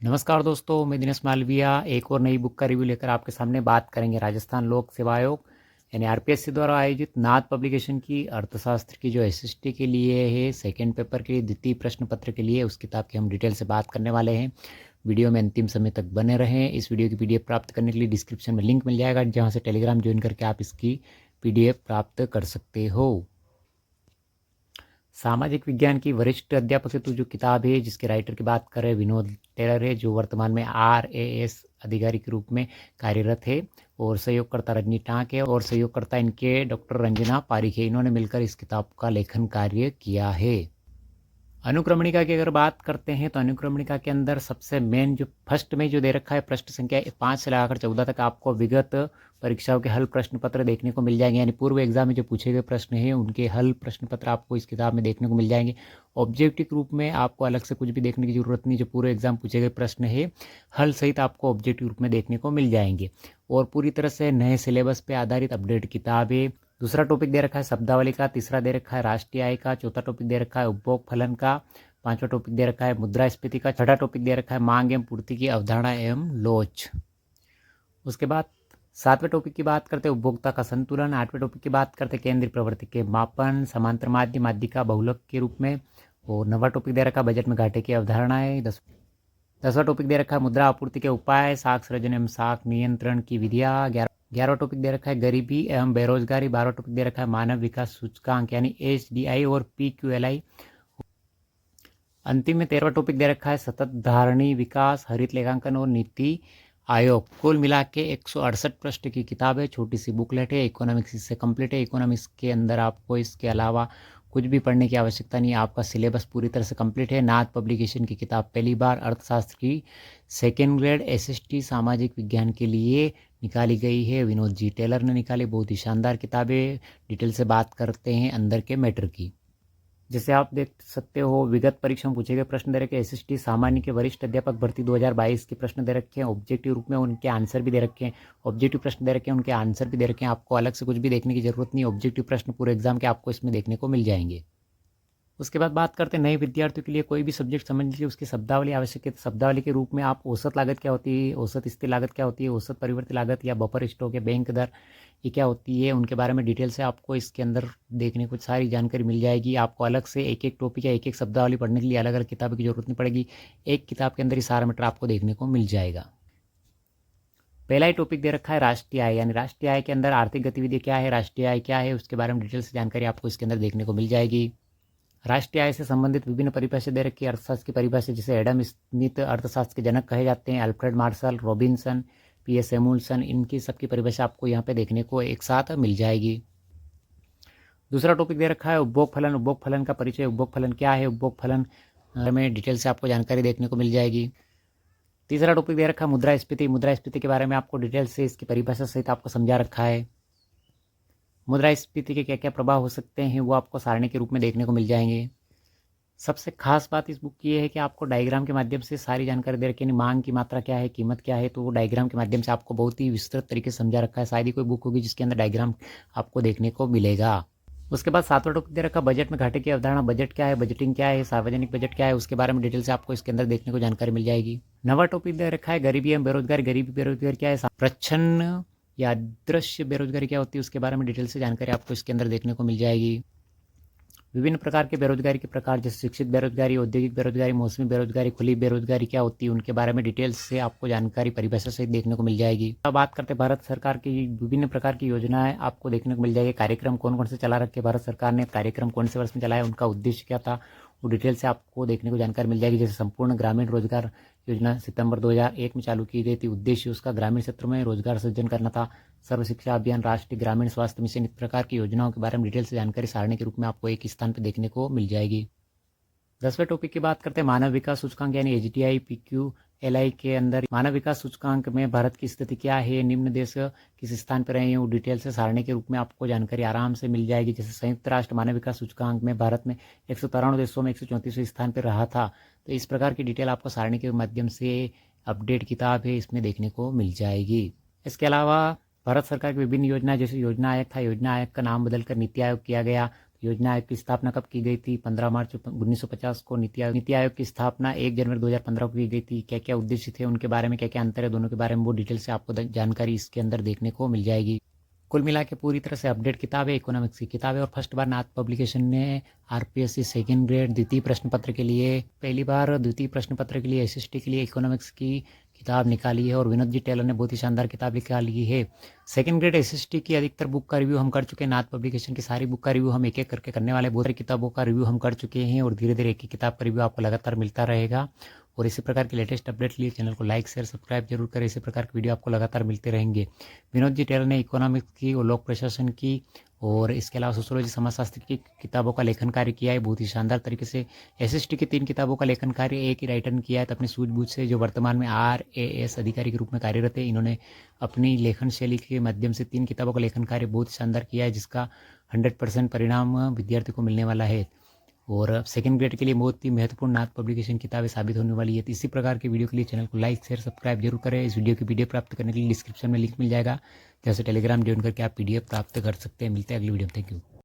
नमस्कार दोस्तों, मैं दिनेश मालविया एक और नई बुक का रिव्यू लेकर आपके सामने बात करेंगे। राजस्थान लोक सेवा आयोग यानी आरपीएससी द्वारा आयोजित नाथ पब्लिकेशन की अर्थशास्त्र की जो एसएसटी के लिए है, सेकंड पेपर के लिए, द्वितीय प्रश्न पत्र के लिए, उस किताब की हम डिटेल से बात करने वाले हैं। वीडियो में अंतिम समय तक बने रहें। इस वीडियो की पीडीएफ प्राप्त करने के लिए डिस्क्रिप्शन में लिंक मिल जाएगा, जहाँ से टेलीग्राम ज्वाइन करके आप इसकी पीडीएफ प्राप्त कर सकते हो। सामाजिक विज्ञान की वरिष्ठ अध्यापक हेतु जो किताब है, जिसके राइटर की बात करें विनोद टेलर है, जो वर्तमान में आरएएस अधिकारी के रूप में कार्यरत है, और सहयोगकर्ता रजनी टांक है, और सहयोगकर्ता इनके डॉक्टर रंजना पारिक है। इन्होंने मिलकर इस किताब का लेखन कार्य किया है। अनुक्रमणिका की अगर बात करते हैं तो अनुक्रमणिका के अंदर सबसे मेन जो फर्स्ट में जो दे रखा है, प्रश्न संख्या 5 से लगाकर 14 तक आपको विगत परीक्षाओं के हल प्रश्न पत्र देखने को मिल जाएंगे। यानी पूर्व एग्जाम में जो पूछे गए प्रश्न हैं उनके हल प्रश्न पत्र आपको इस किताब में देखने को मिल जाएंगे। ऑब्जेक्टिव रूप में आपको अलग से कुछ भी देखने की जरूरत नहीं। जो पूरे एग्जाम पूछे गए प्रश्न है हल सहित आपको ऑब्जेक्टिव रूप में देखने को मिल जाएंगे, और पूरी तरह से नए सिलेबस पे आधारित अपडेट किताब है। दूसरा टॉपिक दे रखा है शब्दावली का, तीसरा दे रखा है राष्ट्रीय आय का, चौथा टॉपिक दे रखा है उपभोग फलन का, पांचवा टॉपिक दे रखा है मुद्रास्फीति का, छठा टॉपिक दे रखा है मांग एवं पूर्ति की अवधारणा एवं लोच। उसके बाद सातवें टॉपिक की बात करते हैं उपभोक्ता का संतुलन। आठवें टॉपिक की बात करते हैं केंद्रीय प्रवृत्ति के मापन, समांतर माध्य, माध्यिका बहुलक के रूप में, और नवा टॉपिक दे रखा है बजट में घाटे की अवधारणा है। दसवां टॉपिक दे रखा है मुद्रा आपूर्ति के उपाय, साख सृजन एवं साख नियंत्रण की विधियाँ। ग्यारहवा टॉपिक दे रखा है गरीबी एवं बेरोजगारी। 12वां टॉपिक दे रखा है मानव विकास सूचकांक यानी HDI और PQLI। अंतिम में 13वां टॉपिक दे रखा है सतत धारणी विकास, हरित लेखांकन और नीति आयोग। कुल मिला के 168 पृष्ठ की किताब है। छोटी सी बुकलेट है, इकोनॉमिक्स इससे कंप्लीट है। इकोनॉमिक्स के अंदर आपको इसके अलावा कुछ भी पढ़ने की आवश्यकता नहीं है, आपका सिलेबस पूरी तरह से कंप्लीट है। नाथ पब्लिकेशन की किताब पहली बार अर्थशास्त्र की सेकेंड ग्रेड एसएसटी सामाजिक विज्ञान के लिए निकाली गई है। विनोद जी टेलर ने निकाली। बहुत ही शानदार किताबें। डिटेल से बात करते हैं अंदर के मैटर की। जैसे आप देख सकते हो, विगत परीक्षा में पूछे गए प्रश्न दे रखे। एसएसटी सामान्य के वरिष्ठ अध्यापक भर्ती 2022 के प्रश्न दे रखे हैं। ऑब्जेक्टिव रूप में उनके आंसर भी दे रखे हैं। ऑब्जेक्टिव प्रश्न दे रखे हैं, उनके आंसर भी दे रखे हैं। आपको अलग से कुछ भी देखने की जरूरत नहीं। ऑब्जेक्टिव प्रश्न पूरे एग्जाम के आपको इसमें देखने को मिल जाएंगे। उसके बाद बात करते हैं नए विद्यार्थियों के लिए कोई भी सब्जेक्ट समझ लीजिए, उसकी शब्दावली आवश्यक है। शब्दावली के रूप में आप औसत लागत क्या होती है, औसत स्थिर लागत क्या होती है, औसत परिवर्ती लागत या बफर स्टॉक या बैंक दर, ये क्या होती है, उनके बारे में डिटेल से आपको इसके अंदर देखने को सारी जानकारी मिल जाएगी। आपको अलग से एक एक टॉपिक या एक एक शब्दावली पढ़ने के लिए अलग अलग किताबों की जरूरत नहीं पड़ेगी। एक किताब के अंदर ही सारा मैटर आपको देखने को मिल जाएगा। पहला ही टॉपिक दे रखा है राष्ट्रीय आय, यानी राष्ट्रीय आय के अंदर आर्थिक गतिविधि क्या है, राष्ट्रीय आय क्या है, उसके बारे में डिटेल से जानकारी आपको इसके अंदर देखने को मिल जाएगी। राष्ट्रीय आय से संबंधित विभिन्न परिभाषा दे रखी है। अर्थशास्त्र की परिभाषा, जिसे एडम स्मिथ अर्थशास्त्र के जनक कहे जाते हैं, अल्फ्रेड मार्शल, रॉबिन्सन, पीएस एमुल्सन, इनकी सबकी परिभाषा आपको यहाँ पे देखने को एक साथ मिल जाएगी। दूसरा टॉपिक दे रखा है उपभोग फलन। उपभोग फलन का परिचय, उपभोग फलन क्या है, उपभोग फलन में डिटेल से आपको जानकारी देखने को मिल जाएगी। तीसरा टॉपिक दे रखा है मुद्रास्फीति। मुद्रास्फीति के बारे में आपको डिटेल से इसकी परिभाषा सहित आपको समझा रखा है। मुद्रास्फीति के क्या क्या प्रभाव हो सकते हैं वो आपको सारणी के रूप में देखने को मिल जाएंगे। सबसे खास बात इस बुक की ये है कि आपको डायग्राम के माध्यम से सारी जानकारी दे रखी है। मांग की मात्रा क्या है, कीमत क्या है, तो वो डायग्राम के माध्यम से आपको बहुत ही विस्तृत तरीके से समझा रखा है। शायद ही कोई बुक होगी जिसके अंदर डायग्राम आपको देखने को मिलेगा। उसके बाद सातवां टॉपिक दे रखा बजट में घाटे की अवधारणा। बजट क्या है, बजटिंग क्या है, सार्वजनिक बजट क्या है, उसके बारे में डिटेल से आपको इसके अंदर देखने को जानकारी मिल जाएगी। नवा टॉपिक दे रखा है गरीबी एवं बेरोजगारी। गरीबी बेरोजगारी क्या है, प्रच्छन्न या दृश्य बेरोजगारी क्या होती है, उसके बारे में डिटेल से जानकारी आपको इसके अंदर देखने को मिल जाएगी। विभिन्न प्रकार के बेरोजगारी के प्रकार, जैसे शिक्षित बेरोजगारी, औद्योगिक बेरोजगारी, मौसमी बेरोजगारी, खुली बेरोजगारी क्या होती है, उनके बारे में डिटेल्स से आपको जानकारी परिभाषा से देखने को मिल जाएगी। अब बात करते हैं भारत सरकार की विभिन्न प्रकार की योजनाएं आपको देखने को मिल जाएगी। कार्यक्रम कौन कौन से चला रखे भारत सरकार ने, कार्यक्रम कौन से वर्ष में चलाया, उनका उद्देश्य क्या था, वो डिटेल से आपको देखने को जानकारी मिल जाएगी। जैसे संपूर्ण ग्रामीण रोजगार योजना सितंबर 2001 में चालू की गई थी। उद्देश्य उसका ग्रामीण क्षेत्र में रोजगार सृजन करना था। सर्व शिक्षा अभियान, राष्ट्रीय ग्रामीण स्वास्थ्य मिशन, इस प्रकार की योजनाओं के बारे में डिटेल से जानकारी सारणी के रूप में आपको एक स्थान पर देखने को मिल जाएगी। 10वें टॉपिक की बात करते हैं मानव विकास सूचकांक यानी HDI PQLI के अंदर मानव विकास सूचकांक में भारत की स्थिति क्या है, निम्न देश किस स्थान पर रहे हैं, वो डिटेल से सारणी के रूप में आपको जानकारी आराम से मिल जाएगी। जैसे संयुक्त राष्ट्र मानव विकास सूचकांक में भारत में 193 देशों में 134वें स्थान पर रहा था। तो इस प्रकार की डिटेल आपको सारणी के माध्यम से अपडेट किताब है इसमें देखने को मिल जाएगी। इसके अलावा भारत सरकार की विभिन्न योजनाएं, जैसे योजना आयोग था, योजना आयोग का नाम बदलकर नीति आयोग किया गया। योजना आयोग की स्थापना कब की गई थी? 15 मार्च 1950 को। नीति आयोग की स्थापना 1 जनवरी 2015 को की गई थी। क्या क्या उद्देश्य थे उनके बारे में, क्या क्या अंतर है दोनों के बारे में, वो डिटेल से आपको जानकारी इसके अंदर देखने को मिल जाएगी। कुल मिला के पूरी तरह से अपडेट किताब है, इकोनॉमिक्स की किताब है और फर्स्ट बार नाथ पब्लिकेशन ने आरपीएससी सेकंड ग्रेड द्वितीय प्रश्न पत्र के लिए पहली बार द्वितीय प्रश्न पत्र के लिए एसएसटी के लिए इकोनॉमिक्स की किताब निकाली है और विनोद जी टेलर ने बहुत ही शानदार किताब निकाली है। सेकंड ग्रेड एसएसटी की अधिकतर बुक का रिव्यू हम कर चुके हैं। नाथ पब्लिकेशन की सारी बुक का रिव्यू हम एक एक करके करने वाले, बहुत सारी किताबों का रिव्यू हम कर चुके हैं और धीरे धीरे एक एक किताब का रिव्यू आपको लगातार मिलता रहेगा। और इसी प्रकार की लेटेस्ट अपडेट के लिए चैनल को लाइक शेयर सब्सक्राइब जरूर करें। इसी प्रकार की वीडियो आपको लगातार मिलते रहेंगे। विनोद जी टेलर ने इकोनॉमिक्स की और लोक प्रशासन की और इसके अलावा सोशियोलॉजी समाजशास्त्र की किताबों का लेखन कार्य किया है बहुत ही शानदार तरीके से। एसएसटी की 3 किताबों का लेखन कार्य एक ही राइटर ने किया है तो अपनी सूझबूझ से, जो वर्तमान में RAS अधिकारी के रूप में कार्यरत है, इन्होंने अपनी लेखन शैली के माध्यम से 3 किताबों का लेखन कार्य बहुत शानदार किया है जिसका 100% परिणाम विद्यार्थी को मिलने वाला है और सेकंड ग्रेड के लिए बहुत ही महत्वपूर्ण नाथ पब्लिकेशन किताबें साबित होने वाली है। तो इसी प्रकार की वीडियो के लिए चैनल को लाइक शेयर सब्सक्राइब जरूर करें। इस वीडियो की PDF प्राप्त करने के लिए डिस्क्रिप्शन में लिंक मिल जाएगा, जैसे टेलीग्राम ज्वाइन करके आप PDF प्राप्त कर सकते हैं। मिलते हैं अगली वीडियो में। Thank you.